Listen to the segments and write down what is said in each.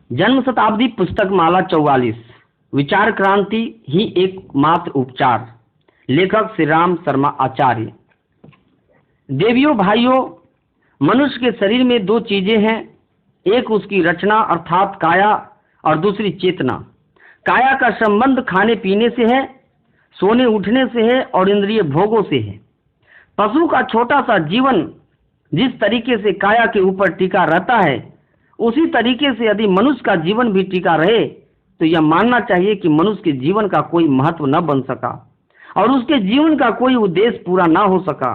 जन्म शताब्दी पुस्तक माला 44। विचार क्रांति ही एकमात्र उपचार। लेखक श्री राम शर्मा आचार्य। देवियों भाइयों, मनुष्य के शरीर में दो चीजें हैं, एक उसकी रचना अर्थात काया और दूसरी चेतना। काया का संबंध खाने पीने से है, सोने उठने से है और इंद्रिय भोगों से है। पशु का छोटा सा जीवन जिस तरीके से काया के ऊपर टिका रहता है, उसी तरीके से यदि मनुष्य का जीवन भी टिका रहे तो यह मानना चाहिए कि मनुष्य के जीवन का कोई महत्व न बन सका और उसके जीवन का कोई उद्देश्य पूरा ना हो सका।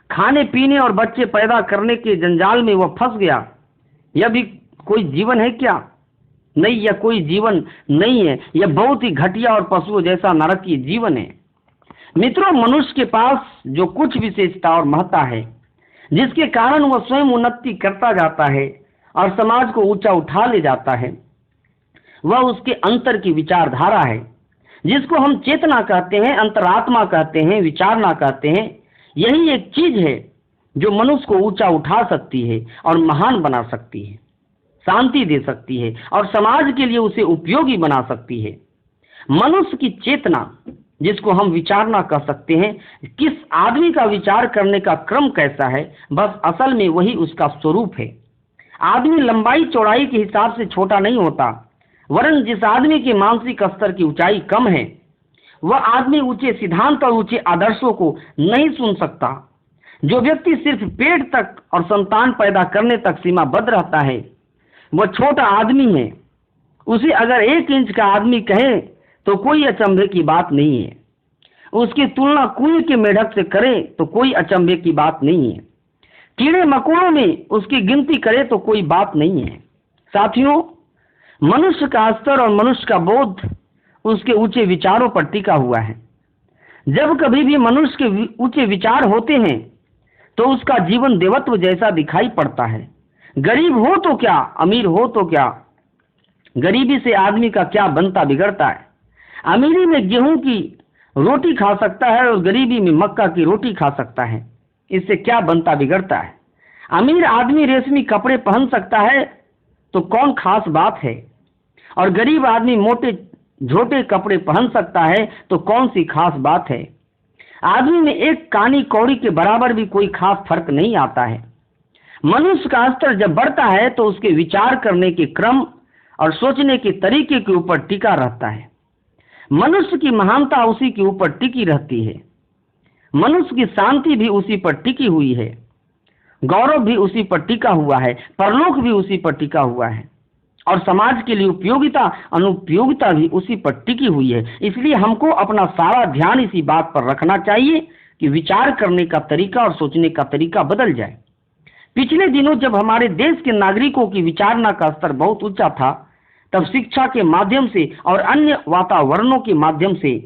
खाने पीने और बच्चे पैदा करने के जंजाल में वह फंस गया। यह भी कोई जीवन है क्या? नहीं, यह कोई जीवन नहीं है। यह बहुत ही घटिया और पशुओं जैसा नरकीय जीवन है। मित्रों, मनुष्य के पास जो कुछ विशेषता और महत्ता है, जिसके कारण वह स्वयं उन्नति करता जाता है और समाज को ऊंचा उठा ले जाता है, वह उसके अंतर की विचारधारा है, जिसको हम चेतना कहते हैं, अंतरात्मा कहते हैं, विचारना कहते हैं। यही एक चीज है जो मनुष्य को ऊंचा उठा सकती है और महान बना सकती है, शांति दे सकती है और समाज के लिए उसे उपयोगी बना सकती है। मनुष्य की चेतना, जिसको हम विचारना कह सकते हैं, किस आदमी का विचार करने का क्रम कैसा है, बस असल में वही उसका स्वरूप है। आदमी लंबाई चौड़ाई के हिसाब से छोटा नहीं होता, वरन जिस आदमी के मानसिक स्तर की ऊंचाई कम है, वह आदमी ऊंचे सिद्धांत और ऊंचे आदर्शों को नहीं सुन सकता। जो व्यक्ति सिर्फ पेट तक और संतान पैदा करने तक सीमाबद्ध रहता है, वह छोटा आदमी है। उसे अगर 1 इंच का आदमी कहे तो कोई अचंभे की बात नहीं है। उसकी तुलना कुएं के मेढक से करे तो कोई अचंभे की बात नहीं है। कीड़े मकोड़ों में उसकी गिनती करे तो कोई बात नहीं है। साथियों, मनुष्य का स्तर और मनुष्य का बोध उसके ऊंचे विचारों पर टिका हुआ है। जब कभी भी मनुष्य के ऊंचे विचार होते हैं तो उसका जीवन देवत्व जैसा दिखाई पड़ता है। गरीब हो तो क्या, अमीर हो तो क्या, गरीबी से आदमी का क्या बनता बिगड़ता है। अमीरी में गेहूं की रोटी खा सकता है और गरीबी में मक्का की रोटी खा सकता है। इससे क्या बनता बिगड़ता है। अमीर आदमी रेशमी कपड़े पहन सकता है तो कौन खास बात है, और गरीब आदमी मोटे झोटे कपड़े पहन सकता है तो कौन सी खास बात है। आदमी में एक कानी कौड़ी के बराबर भी कोई खास फर्क नहीं आता है। मनुष्य का स्तर जब बढ़ता है तो उसके विचार करने के क्रम और सोचने के तरीके के ऊपर टिका रहता है। मनुष्य की महानता उसी के ऊपर टिकी रहती है। मनुष्य की शांति भी उसी पर टिकी हुई है, गौरव भी उसी पर टिका हुआ है, परलोक भी उसी पर टिका हुआ है और समाज के लिए उपयोगिता अनुपयोगिता भी उसी पर टिकी हुई है। इसलिए हमको अपना सारा ध्यान इसी बात पर रखना चाहिए कि विचार करने का तरीका और सोचने का तरीका बदल जाए। पिछले दिनों जब हमारे देश के नागरिकों की विचारना का स्तर बहुत ऊंचा था, तब शिक्षा के माध्यम से और अन्य वातावरणों के माध्यम से,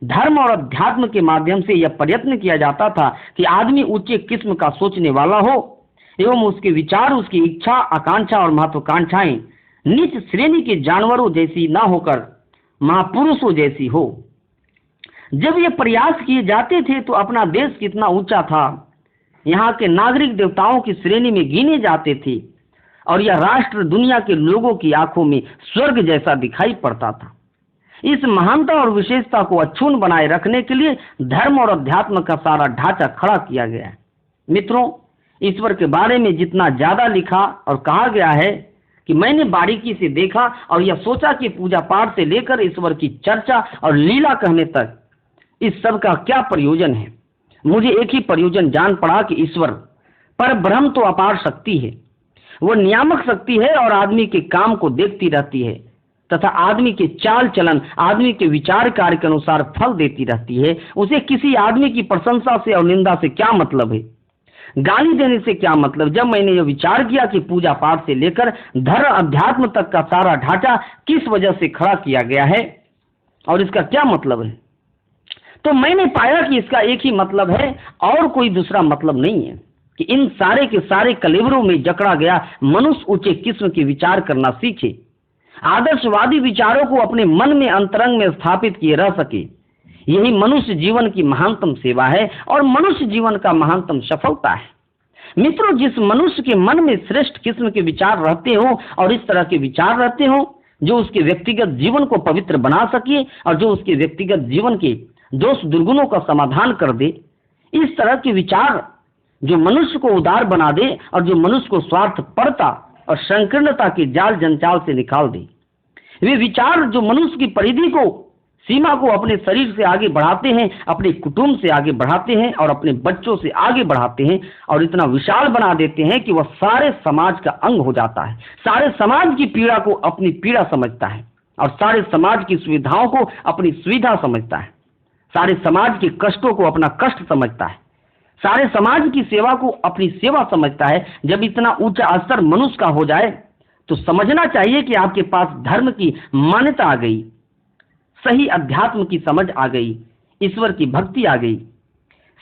धर्म और अध्यात्म के माध्यम से यह प्रयत्न किया जाता था कि आदमी ऊंचे किस्म का सोचने वाला हो एवं उसके विचार, उसकी इच्छा, आकांक्षा और महत्वाकांक्षाएं नीच श्रेणी के जानवरों जैसी ना होकर महापुरुषों जैसी हो। जब ये प्रयास किए जाते थे तो अपना देश कितना ऊंचा था, यहाँ के नागरिक देवताओं की श्रेणी में गिने जाते थे और यह राष्ट्र दुनिया के लोगों की आंखों में स्वर्ग जैसा दिखाई पड़ता था। इस महानता और विशेषता को अक्षुण्ण बनाए रखने के लिए धर्म और अध्यात्म का सारा ढांचा खड़ा किया गया है। मित्रों, ईश्वर के बारे में जितना ज्यादा लिखा और कहा गया है कि मैंने बारीकी से देखा और यह सोचा कि पूजा पाठ से लेकर ईश्वर की चर्चा और लीला कहने तक इस सब का क्या प्रयोजन है। मुझे एक ही प्रयोजन जान पड़ा कि ईश्वर पर ब्रह्म तो अपार शक्ति है, वह नियामक शक्ति है और आदमी के काम को देखती रहती है तथा आदमी के चाल चलन, आदमी के विचार कार्य के अनुसार फल देती रहती है। उसे किसी आदमी की प्रशंसा से और निंदा से क्या मतलब है, गाली देने से क्या मतलब। जब मैंने यह विचार किया कि पूजा पाठ से लेकर धर्म अध्यात्म तक का सारा ढांचा किस वजह से खड़ा किया गया है और इसका क्या मतलब है, तो मैंने पाया कि इसका एक ही मतलब है और कोई दूसरा मतलब नहीं है कि इन सारे के सारे कलेवरों में जकड़ा गया मनुष्य ऊंचे किस्म के विचार करना सीखे, आदर्शवादी विचारों को अपने मन में अंतरंग में स्थापित किए रह सके। यही मनुष्य जीवन की महानतम सेवा है और मनुष्य जीवन का महानतम सफलता है। मित्रों, जिस मनुष्य के मन में श्रेष्ठ किस्म के विचार रहते हो और इस तरह के विचार रहते हो जो उसके व्यक्तिगत जीवन को पवित्र बना सके और जो उसके व्यक्तिगत जीवन के दोष दुर्गुणों का समाधान कर दे, इस तरह के विचार जो मनुष्य को उदार बना दे और जो मनुष्य को स्वार्थपरता और संकीर्णता के जाल जंजाल से निकाल दे, वे विचार जो मनुष्य की परिधि को, सीमा को अपने शरीर से आगे बढ़ाते हैं, अपने कुटुंब से आगे बढ़ाते हैं और अपने बच्चों से आगे बढ़ाते हैं और इतना विशाल बना देते हैं कि वह सारे समाज का अंग हो जाता है, सारे समाज की पीड़ा को अपनी पीड़ा समझता है और सारे समाज की सुविधाओं को अपनी सुविधा समझता है, सारे समाज के कष्टों को अपना कष्ट समझता है, सारे समाज की सेवा को अपनी सेवा समझता है। जब इतना ऊंचा स्तर मनुष्य का हो जाए तो समझना चाहिए कि आपके पास धर्म की मान्यता आ गई, सही अध्यात्म की समझ आ गई, ईश्वर की भक्ति आ गई।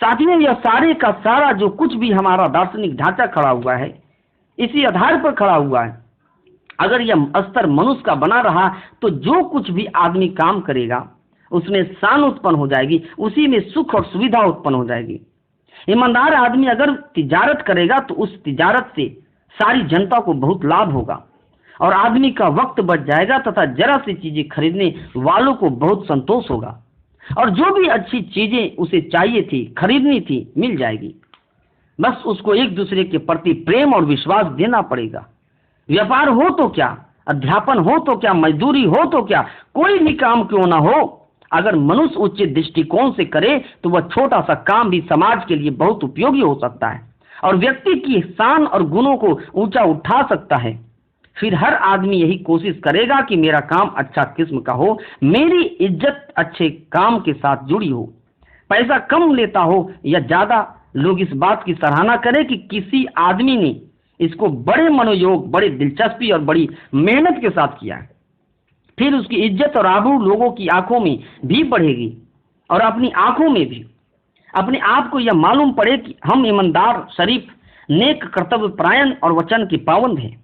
साथियों, यह सारे का सारा जो कुछ भी हमारा दार्शनिक ढांचा खड़ा हुआ है, इसी आधार पर खड़ा हुआ है। अगर यह स्तर मनुष्य का बना रहा तो जो कुछ भी आदमी काम करेगा उसमें शान उत्पन्न हो जाएगी, उसी में सुख और सुविधा उत्पन्न हो जाएगी। ईमानदार आदमी अगर तिजारत करेगा तो उस तिजारत से सारी जनता को बहुत लाभ होगा और आदमी का वक्त बच जाएगा तथा जरा सी चीजें खरीदने वालों को बहुत संतोष होगा और जो भी अच्छी चीजें उसे चाहिए थी, खरीदनी थी, मिल जाएगी। बस उसको एक दूसरे के प्रति प्रेम और विश्वास देना पड़ेगा। व्यापार हो तो क्या, अध्यापन हो तो क्या, मजदूरी हो तो क्या, कोई भी काम क्यों ना हो, अगर मनुष्य उचित दृष्टिकोण से करे तो वह छोटा सा काम भी समाज के लिए बहुत उपयोगी हो सकता है और व्यक्ति की शान और गुणों को ऊंचा उठा सकता है। फिर हर आदमी यही कोशिश करेगा कि मेरा काम अच्छा किस्म का हो, मेरी इज्जत अच्छे काम के साथ जुड़ी हो। पैसा कम लेता हो या ज्यादा, लोग इस बात की सराहना करें कि किसी आदमी ने इसको बड़े मनोयोग, बड़े दिलचस्पी और बड़ी मेहनत के साथ किया है। फिर उसकी इज्जत और आबरू लोगों की आंखों में भी बढ़ेगी और अपनी आंखों में भी। अपने आप को यह मालूम पड़े कि हम ईमानदार, शरीफ, नेक, कर्तव्य परायण और वचन की पाबंद हैं।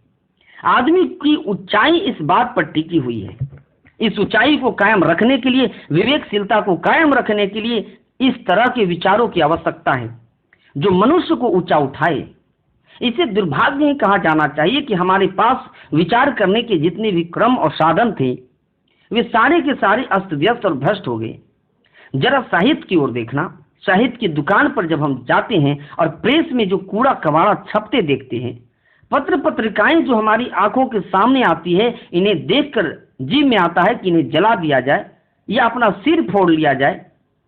आदमी की ऊंचाई इस बात पर टिकी हुई है। इस ऊंचाई को कायम रखने के लिए, विवेकशीलता को कायम रखने के लिए इस तरह के विचारों की आवश्यकता है जो मनुष्य को ऊंचा उठाए। इसे दुर्भाग्य ही कहा जाना चाहिए कि हमारे पास विचार करने के जितने भी क्रम और साधन थे वे सारे के सारे अस्त व्यस्त और भ्रष्ट हो गए। जरा साहित्य की ओर देखना। साहित्य की दुकान पर जब हम जाते हैं और प्रेस में जो कूड़ा कबाड़ा छपते देखते हैं, पत्र पत्रिकाएं जो हमारी आंखों के सामने आती है, इन्हें देखकर जी में आता है कि इन्हें जला दिया जाए या अपना सिर फोड़ लिया जाए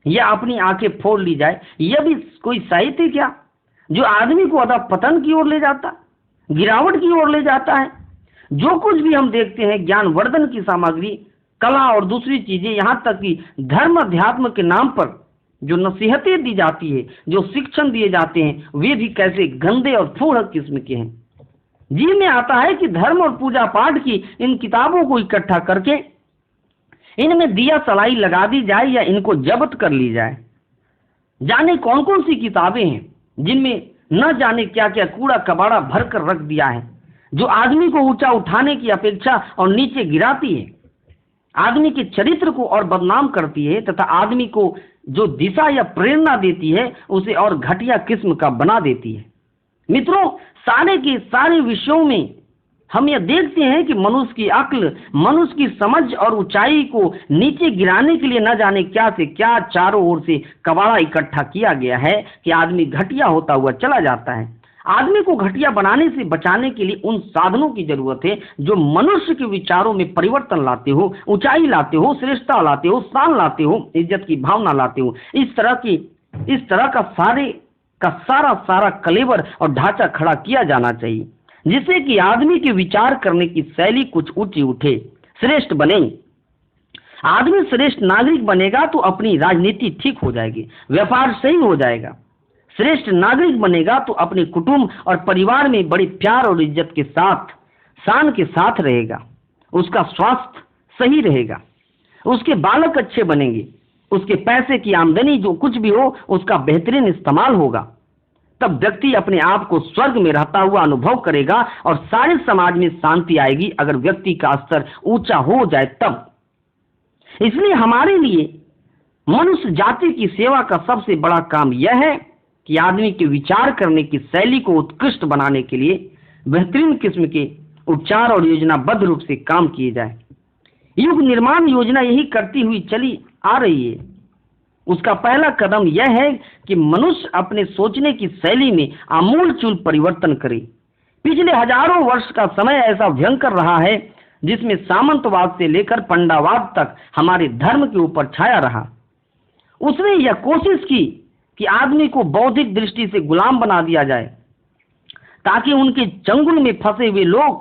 या अपनी आंखें फोड़ ली जाए। यह भी कोई साहित्य क्या जो आदमी को अधःपतन की ओर ले जाता, गिरावट की ओर ले जाता है। जो कुछ भी हम देखते हैं, ज्ञानवर्धन की सामग्री, कला और दूसरी चीजें, यहाँ तक कि धर्म अध्यात्म के नाम पर जो नसीहतें दी जाती है, जो शिक्षण दिए जाते हैं, वे भी कैसे गंदे और फूहड़ किस्म के हैं। जी में आता है कि धर्म और पूजा पाठ की इन किताबों को इकट्ठा करके इनमें दिया सलाई लगा दी जाए या इनको जब्त कर ली जाए। जाने कौन कौन सी किताबें हैं जिनमें न जाने क्या क्या कूड़ा कबाड़ा भर कर रख दिया है, जो आदमी को ऊंचा उठाने की अपेक्षा और नीचे गिराती है, आदमी के चरित्र को और बदनाम करती है तथा आदमी को जो दिशा या प्रेरणा देती है उसे और घटिया किस्म का बना देती है। मित्रों, सारे के सारे विषयों में हम यह देखते हैं कि मनुष्य की अक्ल, मनुष्य की समझ और ऊंचाई को नीचे गिराने के लिए न जाने क्या से क्या चारों ओर से कबाड़ा इकट्ठा किया गया है कि आदमी घटिया होता हुआ चला जाता है। आदमी को घटिया बनाने से बचाने के लिए उन साधनों की जरूरत है जो मनुष्य के विचारों में परिवर्तन लाते हो, ऊंचाई लाते हो, श्रेष्ठता लाते हो, शान लाते हो, इज्जत की भावना लाते हो। इस तरह का सारा कलेवर और ढांचा खड़ा किया जाना चाहिए जिससे कि आदमी के विचार करने की शैली कुछ ऊंची उठे, श्रेष्ठ बने। आदमी श्रेष्ठ नागरिक बनेगा तो अपनी राजनीति ठीक हो जाएगी, व्यापार सही हो जाएगा। श्रेष्ठ नागरिक बनेगा तो अपने कुटुंब और परिवार में बड़े प्यार और इज्जत के साथ, शान के साथ रहेगा। उसका स्वास्थ्य सही रहेगा, उसके बालक अच्छे बनेंगे, उसके पैसे की आमदनी जो कुछ भी हो उसका बेहतरीन इस्तेमाल होगा। तब व्यक्ति अपने आप को स्वर्ग में रहता हुआ अनुभव करेगा और सारे समाज में शांति आएगी अगर व्यक्ति का स्तर ऊंचा हो जाए तब। इसलिए हमारे लिए मनुष्य जाति की सेवा का सबसे बड़ा काम यह है कि आदमी के विचार करने की शैली को उत्कृष्ट बनाने के लिए बेहतरीन किस्म के उपचार और योजनाबद्ध रूप से काम किए जाए। युग निर्माण योजना यही करती हुई चली आ रही है। उसका पहला कदम यह है कि मनुष्य अपने सोचने की शैली में आमूलचूल परिवर्तन करे। पिछले हजारों वर्ष का समय ऐसा भयंकर रहा है जिसमें सामंतवाद से लेकर पंडावाद तक हमारे धर्म के ऊपर छाया रहा। उसने यह कोशिश की कि आदमी को बौद्धिक दृष्टि से गुलाम बना दिया जाए ताकि उनके चंगुल में फंसे हुए लोग,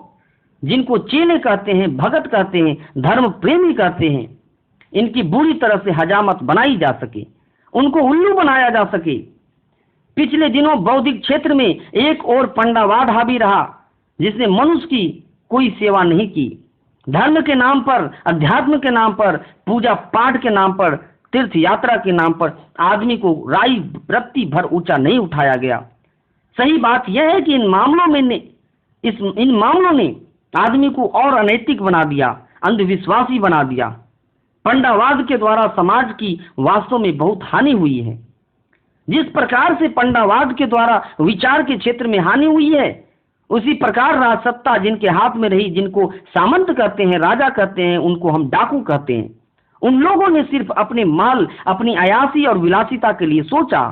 जिनको चेले कहते हैं, भगत कहते हैं, धर्म प्रेमी कहते हैं, इनकी बुरी तरह से हजामत बनाई जा सके, उनको उल्लू बनाया जा सके। पिछले दिनों बौद्धिक क्षेत्र में एक और पंडावाद हावी रहा जिसने मनुष्य की कोई सेवा नहीं की। धर्म के नाम पर, अध्यात्म के नाम पर, पूजा पाठ के नाम पर, तीर्थ यात्रा के नाम पर आदमी को राई रत्ती भर ऊंचा नहीं उठाया गया। सही बात यह है कि इन मामलों ने आदमी को और अनैतिक बना दिया, अंधविश्वासी बना दिया। पंडावाद के द्वारा समाज की वास्तव में बहुत हानि हुई है। जिस प्रकार से पंडावाद के द्वारा विचार के क्षेत्र में हानि हुई है, उसी प्रकार राजसत्ता जिनके हाथ में रही, जिनको सामंत कहते हैं, राजा कहते हैं, उनको हम डाकू कहते हैं, उन लोगों ने सिर्फ अपने माल, अपनी अयासी और विलासिता के लिए सोचा,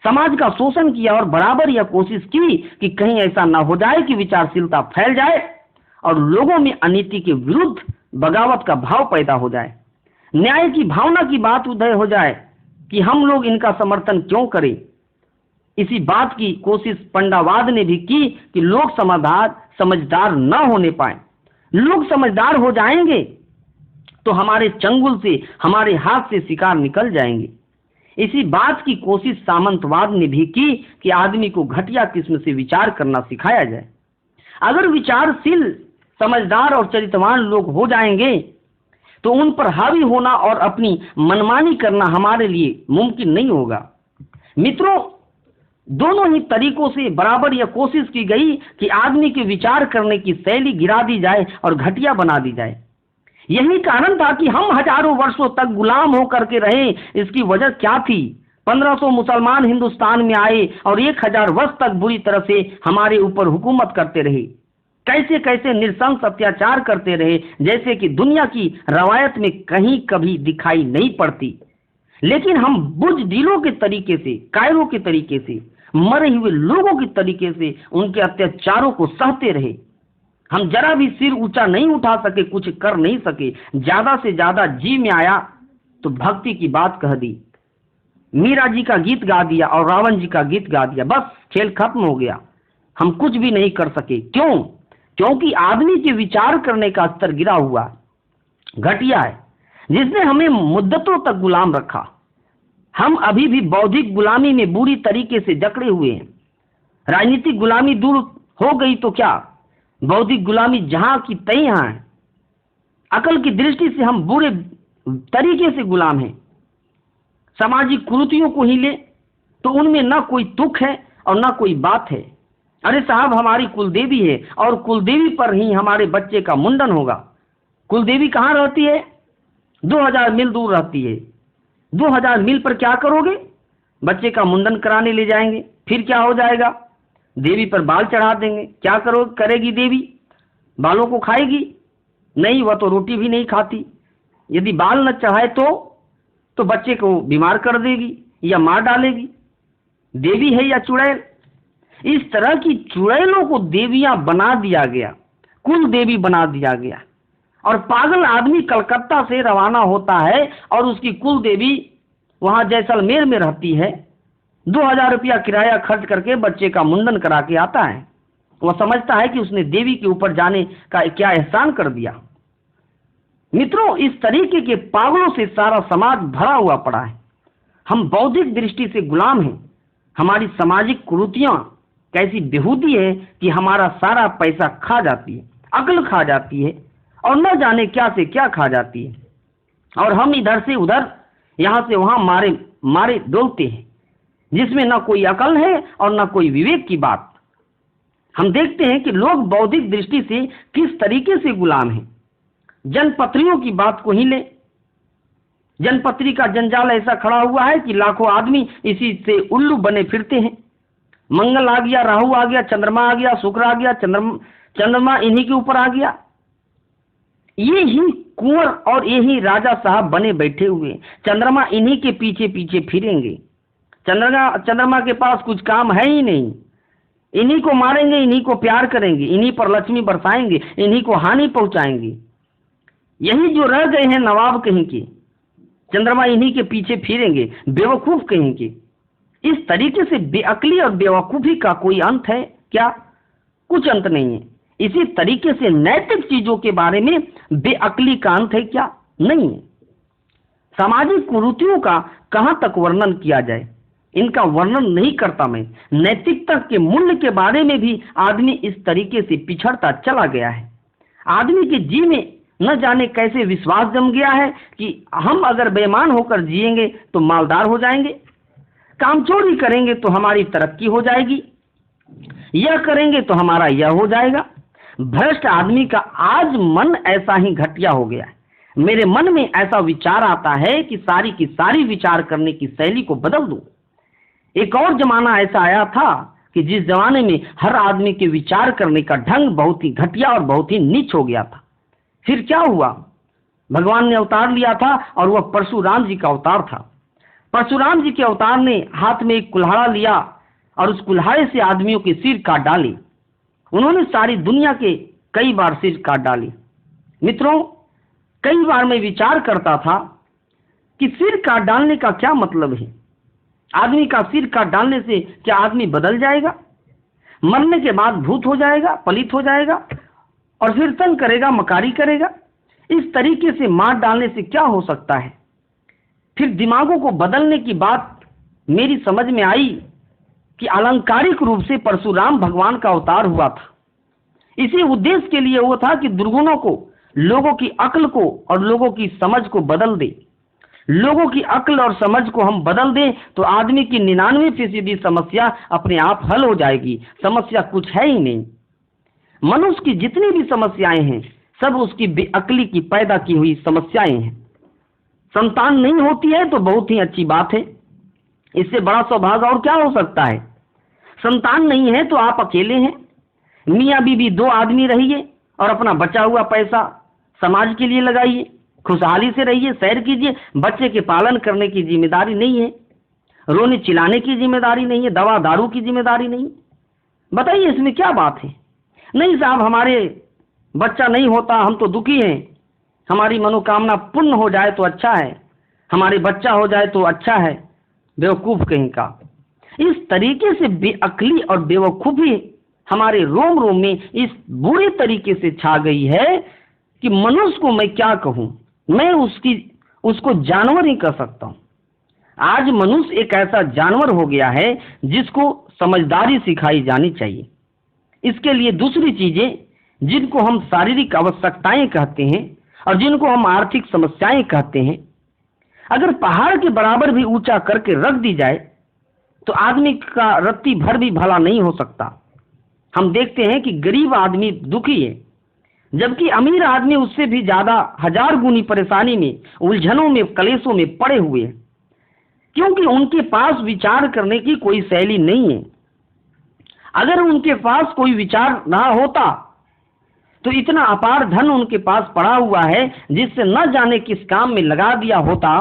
समाज का शोषण किया और बराबर यह कोशिश की कि कहीं ऐसा ना हो जाए कि विचारशीलता फैल जाए और लोगों में अनीति के विरुद्ध बगावत का भाव पैदा हो जाए, न्याय की भावना की बात उदय हो जाए कि हम लोग इनका समर्थन क्यों करें। इसी बात की कोशिश पंडावाद ने भी की कि लोग समझदार न होने पाए। लोग समझदार हो जाएंगे तो हमारे चंगुल से, हमारे हाथ से शिकार निकल जाएंगे। इसी बात की कोशिश सामंतवाद ने भी की कि आदमी को घटिया किस्म से विचार करना सिखाया जाए। अगर विचारशील, समझदार और चरित्रवान लोग हो जाएंगे तो उन पर हावी होना और अपनी मनमानी करना हमारे लिए मुमकिन नहीं होगा। मित्रों, दोनों ही तरीकों से बराबर यह कोशिश की गई कि आदमी के विचार करने की शैली गिरा दी जाए और घटिया बना दी जाए। यही कारण था कि हम हजारों वर्षों तक गुलाम होकर के रहे। इसकी वजह क्या थी? 1500 मुसलमान हिंदुस्तान में आए और 1000 वर्ष तक बुरी तरह से हमारे ऊपर हुकूमत करते रहे। कैसे कैसे नृशंस अत्याचार करते रहे, जैसे कि दुनिया की रवायत में कहीं कभी दिखाई नहीं पड़ती। लेकिन हम बुज़दिलों के तरीके से, कायरों के तरीके से, मरे हुए लोगों के तरीके से उनके अत्याचारों को सहते रहे। हम जरा भी सिर ऊंचा नहीं उठा सके, कुछ कर नहीं सके। ज्यादा से ज्यादा जी में आया तो भक्ति की बात कह दी, मीरा जी का गीत गा दिया और रावण जी का गीत गा दिया, बस खेल खत्म हो गया। हम कुछ भी नहीं कर सके। क्यों? क्योंकि आदमी के विचार करने का स्तर गिरा हुआ, घटिया है, जिसने हमें मुद्दतों तक गुलाम रखा। हम अभी भी बौद्धिक गुलामी में बुरी तरीके से जकड़े हुए हैं। राजनीतिक गुलामी दूर हो गई तो क्या, बौद्धिक गुलामी जहां की तई यहाँ है। अकल की दृष्टि से हम बुरे तरीके से गुलाम हैं। सामाजिक कुरीतियों को ही ले तो उनमें ना कोई तुक है और ना कोई बात है। अरे साहब, हमारी कुलदेवी है और कुलदेवी पर ही हमारे बच्चे का मुंडन होगा। कुलदेवी कहाँ रहती है? 2000 मील दूर रहती है। 2000 मील पर क्या करोगे? बच्चे का मुंडन कराने ले जाएंगे, फिर क्या हो जाएगा? देवी पर बाल चढ़ा देंगे। क्या करेगी देवी? बालों को खाएगी? नहीं, वह तो रोटी भी नहीं खाती। यदि बाल न चढ़ाए तो बच्चे को बीमार कर देगी या मार डालेगी। देवी है या चुड़ैल? इस तरह की चुड़ैलों को देवियां बना दिया गया, कुल देवी बना दिया गया। और पागल आदमी कलकत्ता से रवाना होता है और उसकी कुल देवी वहां जैसलमेर में रहती है। 2000 रुपया किराया खर्च करके बच्चे का मुंडन करा के आता है। वह समझता है कि उसने देवी के ऊपर जाने का क्या एहसान कर दिया। मित्रों, इस तरीके के पागलों से सारा समाज भरा हुआ पड़ा है। हम बौद्धिक दृष्टि से गुलाम हैं। हमारी सामाजिक कुरीतियां कैसी बेहूदी है कि हमारा सारा पैसा खा जाती है, अकल खा जाती है और न जाने क्या से क्या खा जाती है। और हम इधर से उधर, यहां से वहां मारे डोलते हैं, जिसमें न कोई अकल है और न कोई विवेक की बात। हम देखते हैं कि लोग बौद्धिक दृष्टि से किस तरीके से गुलाम हैं। जनपत्रियों की बात को ही ले, जनपत्री का जंजाल ऐसा खड़ा हुआ है कि लाखों आदमी इसी से उल्लू बने फिरते हैं। मंगल आ गया, राहु आ गया, चंद्रमा आ गया, शुक्र आ गया, चंद्रमा इन्हीं के ऊपर आ गया। ये ही कुंवर और ये ही राजा साहब बने बैठे हुए, चंद्रमा इन्हीं के पीछे पीछे फिरेंगे। चंद्रमा के पास कुछ काम है ही नहीं। इन्हीं को मारेंगे, इन्हीं को प्यार करेंगे, इन्हीं पर लक्ष्मी बरसाएंगे, इन्हीं को हानि पहुंचाएंगे। यही जो रह गए हैं नवाब कहीं के, चंद्रमा इन्हीं के पीछे फिरेंगे, बेवकूफ कहीं के। इस तरीके से बेअक्ली और बेवकूफी का कोई अंत है क्या? कुछ अंत नहीं है। इसी तरीके से नैतिक चीजों के बारे में बेअक्ली का अंत है क्या? नहीं है। सामाजिक कुरीतियों का कहां तक वर्णन किया जाए, इनका वर्णन नहीं करता मैं। नैतिकता के मूल्य के बारे में भी आदमी इस तरीके से पिछड़ता चला गया है। आदमी के जी में न जाने कैसे विश्वास जम गया है कि हम अगर बेईमान होकर जिएंगे तो मालदार हो जाएंगे, कामचोरी करेंगे तो हमारी तरक्की हो जाएगी, यह करेंगे तो हमारा यह हो जाएगा। भ्रष्ट आदमी का आज मन ऐसा ही घटिया हो गया है। मेरे मन में ऐसा विचार आता है कि सारी की सारी विचार करने की शैली को बदल दूं। एक और जमाना ऐसा आया था कि जिस जमाने में हर आदमी के विचार करने का ढंग बहुत ही घटिया और बहुत ही नीच हो गया था। फिर क्या हुआ? भगवान ने अवतार लिया था और वह परशुराम जी का अवतार था। परशुराम जी के अवतार ने हाथ में एक कुल्हाड़ा लिया और उस कुल्हाड़े से आदमियों के सिर काट डाले। उन्होंने सारी दुनिया के कई बार सिर काट डाले। मित्रों, कई बार मैं विचार करता था कि सिर काट डालने का क्या मतलब है? आदमी का सिर काट डालने से क्या आदमी बदल जाएगा? मरने के बाद भूत हो जाएगा, पलित हो जाएगा और फिर तंग करेगा, मकारी करेगा? इस तरीके से मार डालने से क्या हो सकता है? फिर दिमागों को बदलने की बात मेरी समझ में आई कि अलंकारिक रूप से परशुराम भगवान का अवतार हुआ था। इसी उद्देश्य के लिए वो था कि दुर्गुणों को, लोगों की अक्ल को और लोगों की समझ को बदल दे। लोगों की अक्ल और समझ को हम बदल दें तो आदमी की 99% समस्या अपने आप हल हो जाएगी। समस्या कुछ है ही नहीं। मनुष्य की जितनी भी समस्याएं हैं सब उसकी बेअक्ली की पैदा की हुई समस्याएं हैं। संतान नहीं होती है तो बहुत ही अच्छी बात है, इससे बड़ा सौभाग्य और क्या हो सकता है? संतान नहीं है तो आप अकेले हैं, मियाँ बीवी 2 आदमी रहिए और अपना बचा हुआ पैसा समाज के लिए लगाइए, खुशहाली से रहिए, सैर कीजिए। बच्चे के पालन करने की जिम्मेदारी नहीं है, रोने चिल्लाने की जिम्मेदारी नहीं है, दवा दारू की जिम्मेदारी नहीं। बताइए इसमें क्या बात है? नहीं साहब, हमारे बच्चा नहीं होता, हम तो दुखी हैं, हमारी मनोकामना पूर्ण हो जाए तो अच्छा है, हमारे बच्चा हो जाए तो अच्छा है। बेवकूफ कहीं का। इस तरीके से बेअक्ली और बेवकूफी हमारे रोम रोम में इस बुरे तरीके से छा गई है कि मनुष्य को मैं क्या कहूं, मैं उसको जानवर ही कह सकता हूं। आज मनुष्य एक ऐसा जानवर हो गया है जिसको समझदारी सिखाई जानी चाहिए। इसके लिए दूसरी चीजें जिनको हम शारीरिक आवश्यकताएं कहते हैं और जिनको हम आर्थिक समस्याएं कहते हैं, अगर पहाड़ के बराबर भी ऊंचा करके रख दी जाए तो आदमी का रत्ती भर भी भला नहीं हो सकता। हम देखते हैं कि गरीब आदमी दुखी है, जबकि अमीर आदमी उससे भी ज्यादा 1000 गुनी परेशानी में, उलझनों में, कलेशों में पड़े हुए हैं, क्योंकि उनके पास विचार करने की कोई शैली नहीं है। अगर उनके पास कोई विचार ना होता तो इतना अपार धन उनके पास पड़ा हुआ है जिससे न जाने किस काम में लगा दिया होता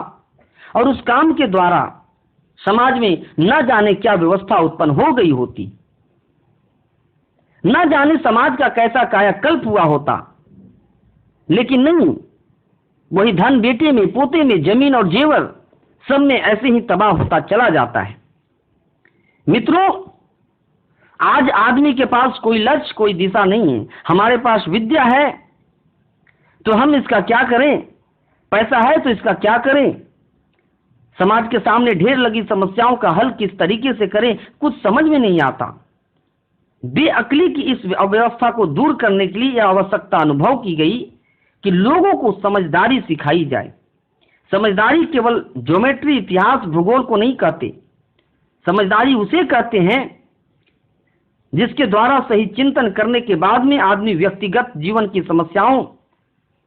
और उस काम के द्वारा समाज में न जाने क्या व्यवस्था उत्पन्न हो गई होती, न जाने समाज का कैसा कायाकल्प हुआ होता। लेकिन नहीं, वही धन बेटे में, पोते में, जमीन और जेवर सब में ऐसे ही तबाह होता चला जाता है। मित्रों, आज आदमी के पास कोई लक्ष्य, कोई दिशा नहीं है। हमारे पास विद्या है तो हम इसका क्या करें, पैसा है तो इसका क्या करें, समाज के सामने ढेर लगी समस्याओं का हल किस तरीके से करें, कुछ समझ में नहीं आता। बेअक्ली की इस अव्यवस्था को दूर करने के लिए यह आवश्यकता अनुभव की गई कि लोगों को समझदारी सिखाई जाए। समझदारी केवल ज्योमेट्री, इतिहास, भूगोल को नहीं कहते। समझदारी उसे कहते हैं जिसके द्वारा सही चिंतन करने के बाद में आदमी व्यक्तिगत जीवन की समस्याओं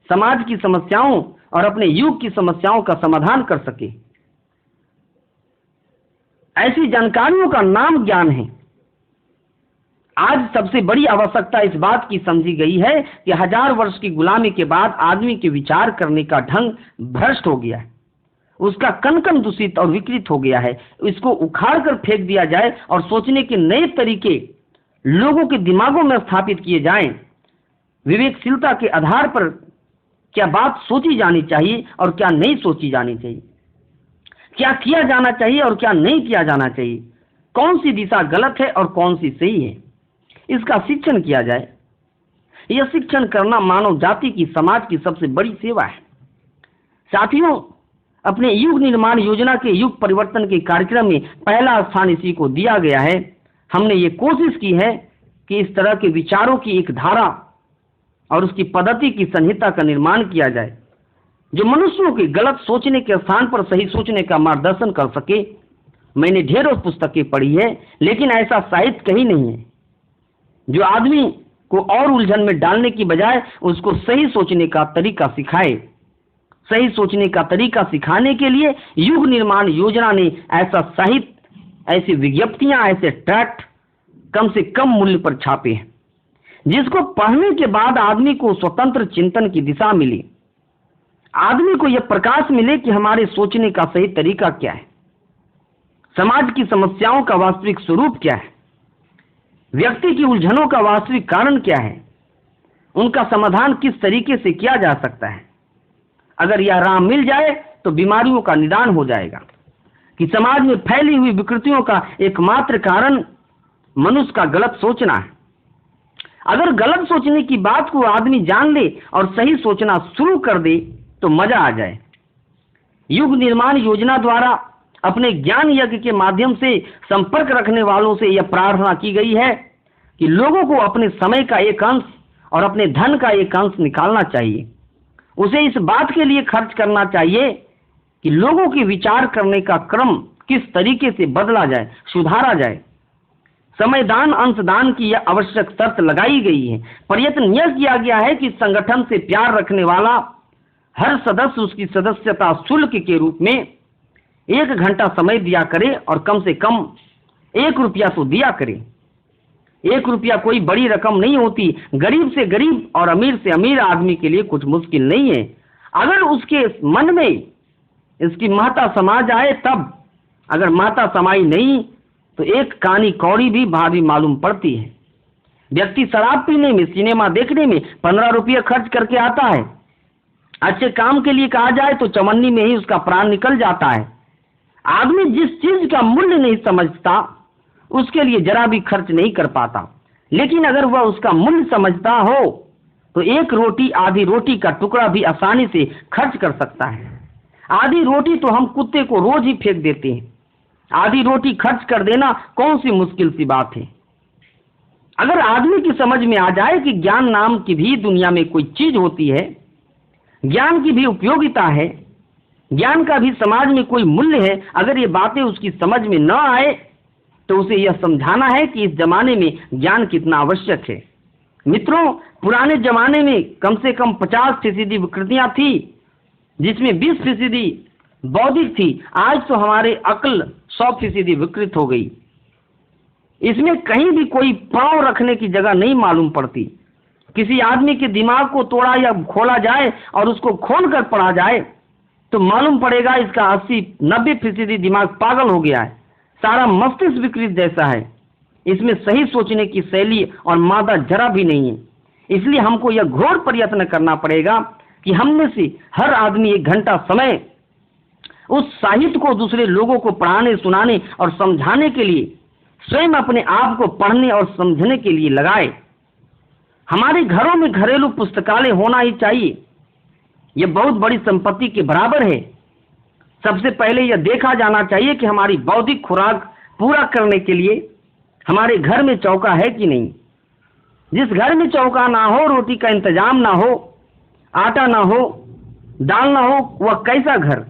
समाज की समस्याओं और अपने युग की समस्याओं का समाधान कर सके। ऐसी जानकारियों का नाम ज्ञान है। आज सबसे बड़ी आवश्यकता इस बात की समझी गई है कि 1000 वर्ष की गुलामी के बाद आदमी के विचार करने का ढंग भ्रष्ट हो गया है, उसका कन दूषित और विकृत हो गया है। इसको उखाड़ कर फेंक दिया जाए और सोचने के नए तरीके लोगों के दिमागों में स्थापित किए जाएं। विवेकशीलता के आधार पर क्या बात सोची जानी चाहिए और क्या नहीं सोची जानी चाहिए, क्या किया जाना चाहिए और क्या नहीं किया जाना चाहिए, कौन सी दिशा गलत है और कौन सी सही है, इसका शिक्षण किया जाए। यह शिक्षण करना मानव जाति की, समाज की सबसे बड़ी सेवा है। साथियों, अपने युग निर्माण योजना के युग परिवर्तन के कार्यक्रम में पहला स्थान इसी को दिया गया है। हमने ये कोशिश की है कि इस तरह के विचारों की एक धारा और उसकी पद्धति की संहिता का निर्माण किया जाए, जो मनुष्यों के गलत सोचने के स्थान पर सही सोचने का मार्गदर्शन कर सके। मैंने ढेरों पुस्तकें पढ़ी है, लेकिन ऐसा साहित्य कहीं नहीं है जो आदमी को और उलझन में डालने की बजाय उसको सही सोचने का तरीका सिखाए। सही सोचने का तरीका सिखाने के लिए युग निर्माण योजना ने ऐसा साहित्य, ऐसी विज्ञप्तियां, ऐसे ट्रैक्ट कम से कम मूल्य पर छापे हैं, जिसको पढ़ने के बाद आदमी को स्वतंत्र चिंतन की दिशा मिली। आदमी को यह प्रकाश मिले कि हमारे सोचने का सही तरीका क्या है, समाज की समस्याओं का वास्तविक स्वरूप क्या है, व्यक्ति की उलझनों का वास्तविक कारण क्या है, उनका समाधान किस तरीके से किया जा सकता है। अगर यह राह मिल जाए तो बीमारियों का निदान हो जाएगा कि समाज में फैली हुई विकृतियों का एकमात्र कारण मनुष्य का गलत सोचना है। अगर गलत सोचने की बात को आदमी जान ले और सही सोचना शुरू कर दे तो मजा आ जाए। युग निर्माण योजना द्वारा अपने ज्ञान यज्ञ के माध्यम से संपर्क रखने वालों से यह प्रार्थना की गई है कि लोगों को अपने समय का एक अंश और अपने धन का एक अंश निकालना चाहिए। उसे इस बात के लिए खर्च करना चाहिए कि लोगों के विचार करने का क्रम किस तरीके से बदला जाए, सुधारा जाए। समयदान, अंशदान की यह आवश्यक शर्त लगाई गई है। प्रयत्न यह किया गया है कि संगठन से प्यार रखने वाला हर सदस्य उसकी सदस्यता शुल्क के रूप में 1 घंटा समय दिया करे और कम से कम 1 रुपया तो दिया करे। 1 रुपया कोई बड़ी रकम नहीं होती। गरीब से गरीब और अमीर से अमीर आदमी के लिए कुछ मुश्किल नहीं है। अगर उसके मन में इसकी महत्ता समा जाए तब, अगर महत्ता समाई नहीं तो 1 कानी कौड़ी भी भारी मालूम पड़ती है। व्यक्ति शराब पीने में, सिनेमा देखने में 15 रुपये खर्च करके आता है। अच्छे काम के लिए कहा जाए तो चवन्नी में ही उसका प्राण निकल जाता है। आदमी जिस चीज का मूल्य नहीं समझता उसके लिए जरा भी खर्च नहीं कर पाता, लेकिन अगर वह उसका मूल्य समझता हो तो 1 रोटी, आधी रोटी का टुकड़ा भी आसानी से खर्च कर सकता है। आधी रोटी तो हम कुत्ते को रोज ही फेंक देते हैं। आधी रोटी खर्च कर देना कौन सी मुश्किल सी बात है। अगर आदमी की समझ में आ जाए कि ज्ञान नाम की भी दुनिया में कोई चीज होती है, ज्ञान की भी उपयोगिता है, ज्ञान का भी समाज में कोई मूल्य है, अगर ये बातें उसकी समझ में न आए तो उसे यह समझाना है कि इस जमाने में ज्ञान कितना आवश्यक है। मित्रों, पुराने जमाने में कम से कम 50% विकृतियां थी, जिसमें 20% बौद्धिक थी। आज तो हमारे अक्ल 100% विकृत हो गई। इसमें कहीं भी कोई पांव रखने की जगह नहीं मालूम पड़ती। किसी आदमी के दिमाग को तोड़ा या खोला जाए और उसको खोल कर पढ़ा जाए तो मालूम पड़ेगा इसका 80-90% दिमाग पागल हो गया है। सारा मस्तिष्क विकृत जैसा है। इसमें सही सोचने की शैली और मादा जरा भी नहीं है। इसलिए हमको यह घोर प्रयत्न करना पड़ेगा कि हम में से हर आदमी 1 घंटा समय उस साहित्य को दूसरे लोगों को पढ़ाने, सुनाने और समझाने के लिए स्वयं अपने आप को पढ़ने और समझने के लिए लगाए। हमारे घरों में घरेलू पुस्तकालय होना ही चाहिए। यह बहुत बड़ी संपत्ति के बराबर है। सबसे पहले यह देखा जाना चाहिए कि हमारी बौद्धिक खुराक पूरा करने के लिए हमारे घर में चौका है कि नहीं। जिस घर में चौका ना हो, रोटी का इंतजाम ना हो, आटा ना हो, दाल ना हो, वह कैसा घर?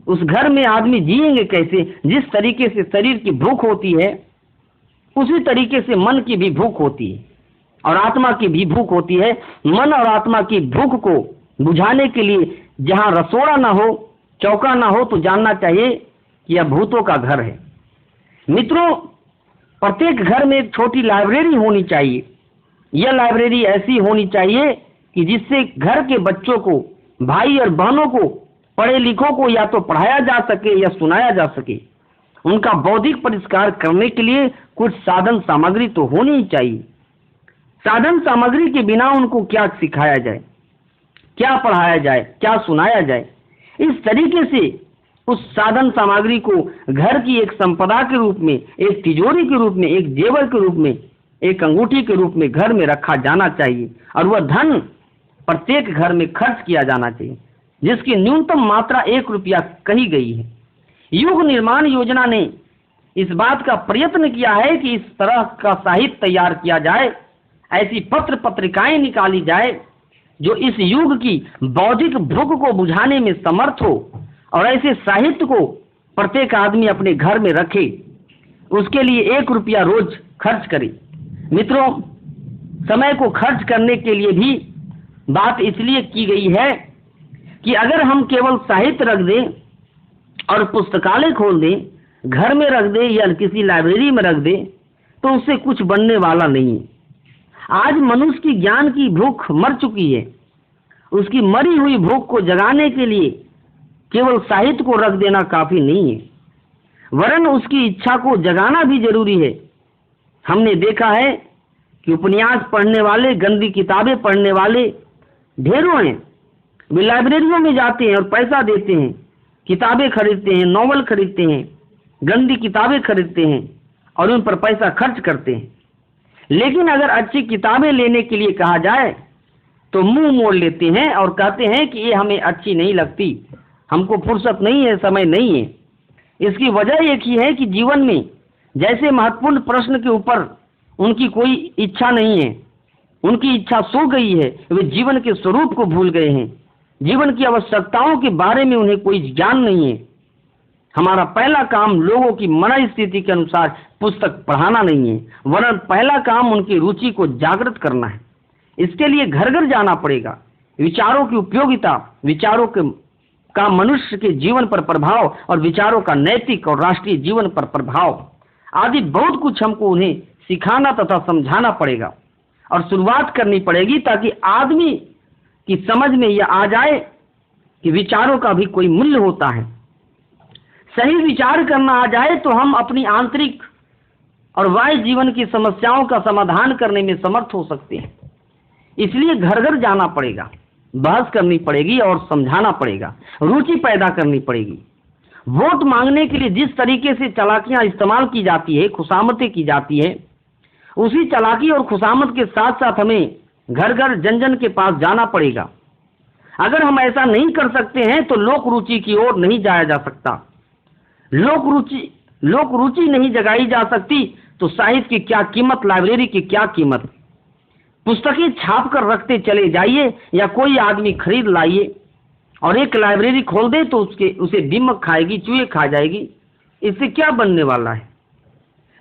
उस घर में आदमी जिएंगे कैसे? जिस तरीके से शरीर की भूख होती है उसी तरीके से मन की भी भूख होती है और आत्मा की भी भूख होती है। मन और आत्मा की भूख को बुझाने के लिए जहाँ रसोड़ा ना हो, चौका ना हो, तो जानना चाहिए कि यह भूतों का घर है। मित्रों, प्रत्येक घर में एक छोटी लाइब्रेरी होनी चाहिए। यह लाइब्रेरी ऐसी होनी चाहिए कि जिससे घर के बच्चों को, भाई और बहनों को, पढ़े लिखों को या तो पढ़ाया जा सके या सुनाया जा सके। उनका बौद्धिक परिष्कार करने के लिए कुछ साधन सामग्री तो होनी ही चाहिए। साधन सामग्री के बिना उनको क्या सिखाया जाए, क्या पढ़ाया जाए, क्या सुनाया जाए। इस तरीके से उस साधन सामग्री को घर की एक संपदा के रूप में, एक तिजोरी के रूप में, एक जेवर के रूप में, एक अंगूठी के रूप में घर में रखा जाना चाहिए और वह धन प्रत्येक घर में खर्च किया जाना चाहिए, जिसकी न्यूनतम मात्रा 1 रुपया कही गई है। युग निर्माण योजना ने इस बात का प्रयत्न किया है कि इस तरह का साहित्य तैयार किया जाए, ऐसी पत्र पत्रिकाएं निकाली जाए जो इस युग की बौद्धिक भूख को बुझाने में समर्थ हो, और ऐसे साहित्य को प्रत्येक आदमी अपने घर में रखे, उसके लिए 1 रुपया रोज खर्च करे। मित्रों, समय को खर्च करने के लिए भी बात इसलिए की गई है कि अगर हम केवल साहित्य रख दें और पुस्तकालय खोल दें, घर में रख दें या किसी लाइब्रेरी में रख दें, तो उससे कुछ बनने वाला नहीं है। आज मनुष्य की ज्ञान की भूख मर चुकी है। उसकी मरी हुई भूख को जगाने के लिए केवल साहित्य को रख देना काफी नहीं है, वरन उसकी इच्छा को जगाना भी जरूरी है। हमने देखा है कि उपन्यास पढ़ने वाले, गंदी किताबें पढ़ने वाले ढेरों हैं। वे लाइब्रेरियों में जाते हैं और पैसा देते हैं, किताबें खरीदते हैं, नॉवल खरीदते हैं, गंदी किताबें खरीदते हैं और उन पर पैसा खर्च करते हैं। लेकिन अगर अच्छी किताबें लेने के लिए कहा जाए तो मुंह मोड़ लेते हैं और कहते हैं कि ये हमें अच्छी नहीं लगती, हमको फुर्सत नहीं है, समय नहीं है। इसकी वजह एक ही है कि जीवन में जैसे महत्वपूर्ण प्रश्न के ऊपर उनकी कोई इच्छा नहीं है, उनकी इच्छा सो गई है। वे जीवन के स्वरूप को भूल गए हैं, जीवन की आवश्यकताओं के बारे में उन्हें कोई ज्ञान नहीं है। हमारा पहला काम लोगों की मन स्थिति के अनुसार पुस्तक पढ़ाना नहीं है, वरन पहला काम उनकी रुचि को जागृत करना है। इसके लिए घर घर जाना पड़ेगा। विचारों की उपयोगिता, विचारों का मनुष्य के जीवन पर प्रभाव और विचारों का नैतिक और राष्ट्रीय जीवन पर प्रभाव आदि बहुत कुछ हमको उन्हें सिखाना तथा समझाना पड़ेगा और शुरुआत करनी पड़ेगी, ताकि आदमी की समझ में यह आ जाए कि विचारों का भी कोई मूल्य होता है। सही विचार करना आ जाए तो हम अपनी आंतरिक और बाह्य जीवन की समस्याओं का समाधान करने में समर्थ हो सकते हैं। इसलिए घर घर जाना पड़ेगा, बहस करनी पड़ेगी और समझाना पड़ेगा, रुचि पैदा करनी पड़ेगी। वोट मांगने के लिए जिस तरीके से चालाकियां इस्तेमाल की जाती है, खुशामतें की जाती है, उसी चालाकी और खुशामत के साथ साथ हमें घर घर जन जन के पास जाना पड़ेगा। अगर हम ऐसा नहीं कर सकते हैं तो लोक रुचि की ओर नहीं जाया जा सकता। लोक रुचि नहीं जगाई जा सकती तो साहित्य की क्या कीमत, लाइब्रेरी की क्या कीमत। पुस्तकें छाप कर रखते चले जाइए या कोई आदमी खरीद लाइए और एक लाइब्रेरी खोल दे तो उसे दीमक खाएगी, चूहे खा जाएगी। इससे क्या बनने वाला है?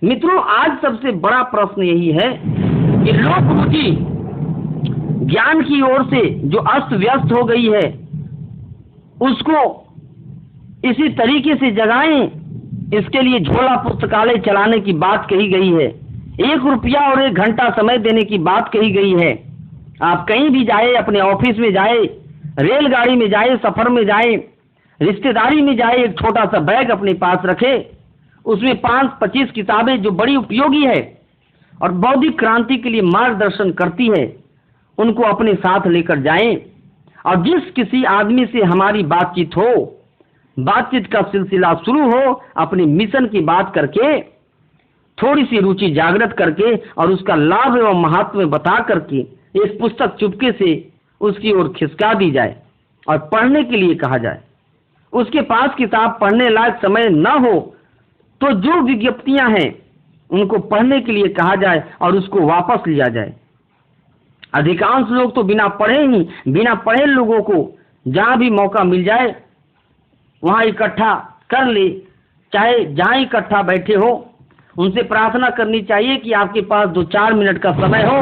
मित्रों, आज सबसे बड़ा प्रश्न यही है कि लोक रुचि ज्ञान की ओर से जो अस्त व्यस्त हो गई है, उसको इसी तरीके से जगाएं। इसके लिए झोला पुस्तकालय चलाने की बात कही गई है, 1 रुपया और 1 घंटा समय देने की बात कही गई है। आप कहीं भी जाए, अपने ऑफिस में जाए, रेलगाड़ी में जाए, सफर में जाए, रिश्तेदारी में जाए, एक छोटा सा बैग अपने पास रखे, उसमें 5-25 किताबें जो बड़ी उपयोगी है और बौद्धिक क्रांति के लिए मार्गदर्शन करती है, उनको अपने साथ लेकर जाएं। और जिस किसी आदमी से हमारी बातचीत हो, बातचीत का सिलसिला शुरू हो, अपने मिशन की बात करके, थोड़ी सी रुचि जागृत करके और उसका लाभ एवं महात्म्य बता करके एक पुस्तक चुपके से उसकी ओर खिसका दी जाए और पढ़ने के लिए कहा जाए। उसके पास किताब पढ़ने लायक समय न हो तो जो विज्ञप्तियां हैं उनको पढ़ने के लिए कहा जाए और उसको वापस लिया जाए। अधिकांश लोग तो बिना पढ़े लोगों को जहां भी मौका मिल जाए वहां इकट्ठा कर ले, चाहे जहां इकट्ठा बैठे हो। उनसे प्रार्थना करनी चाहिए कि आपके पास 2-4 मिनट का समय हो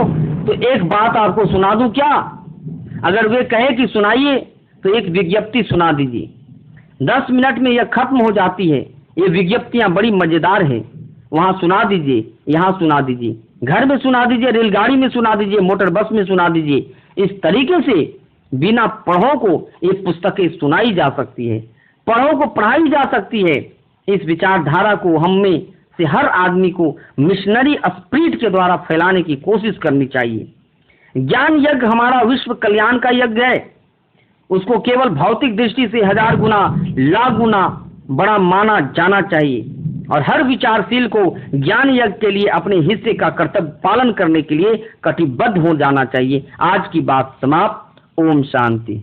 तो एक बात आपको सुना दूं क्या? अगर वे कहे कि सुनाइए तो एक विज्ञप्ति सुना दीजिए। 10 मिनट में यह खत्म हो जाती है। ये विज्ञप्तियां बड़ी मजेदार हैं। वहां सुना दीजिए, यहाँ सुना दीजिए, घर में सुना दीजिए, रेलगाड़ी में सुना दीजिए, मोटर बस में सुना दीजिए। इस तरीके से बिना पढ़ों को ये पुस्तकें सुनाई जा सकती है, पढ़ों को पढ़ाई जा सकती है। इस विचारधारा को हम में से हर आदमी को मिशनरी स्पिरिट के द्वारा फैलाने की कोशिश करनी चाहिए। ज्ञान यज्ञ हमारा विश्व कल्याण का यज्ञ है। उसको केवल भौतिक दृष्टि से 1000 गुना, लाख गुना बड़ा माना जाना चाहिए और हर विचारशील को ज्ञान यज्ञ के लिए अपने हिस्से का कर्तव्य पालन करने के लिए कटिबद्ध हो जाना चाहिए। आज की बात समाप्त। ओम शांति।